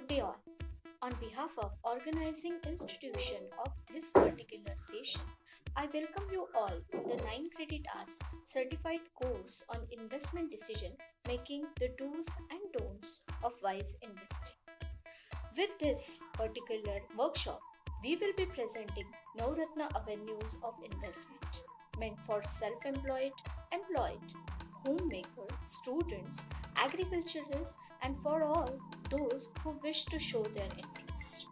Good day all. On behalf of organizing institution of this particular session, I welcome you all in the 9 credit hours certified course on investment decision making, the do's and don'ts of wise investing. With this particular workshop, we will be presenting Navratna avenues of investment meant for self-employed, employed, homemaker, students, agriculturalists, and for all those who wish to show their interest.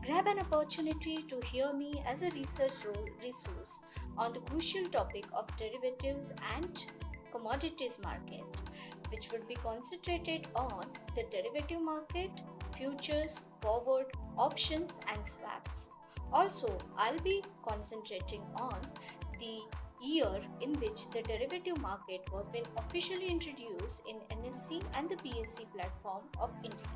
Grab an opportunity to hear me as a resource on the crucial topic of derivatives and commodities market, which would be concentrated on the derivative market, futures, forward, options, and swaps. Also, I'll be concentrating on the year in which the derivative market was been officially introduced in NSE and the BSE platform of India.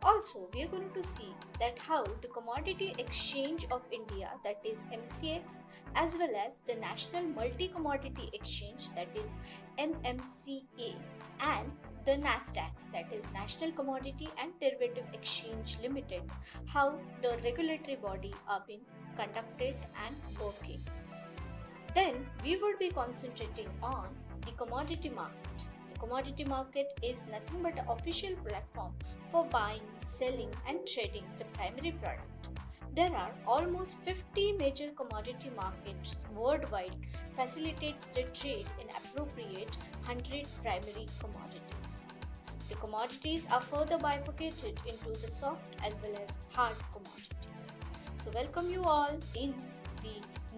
Also, we are going to see that how the Commodity Exchange of India, that is MCX, as well as the National Multi Commodity Exchange, that is NMCA, and the NASDAQ, that is National Commodity and Derivative Exchange Limited, how the regulatory body are being conducted and working. Then we would be concentrating on the commodity market. The commodity market is nothing but an official platform for buying, selling, and trading the primary product. There are almost 50 major commodity markets worldwide facilitates the trade in appropriate 100 primary commodities. The commodities are further bifurcated into the soft as well as hard commodities. So welcome you all in the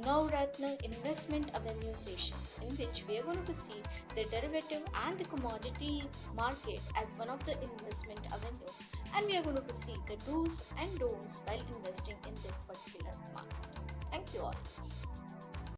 Navratna Investment Avenue session, in which we are going to see the derivative and the commodity market as one of the investment avenue, and we are going to see the do's and don'ts while investing in this particular market.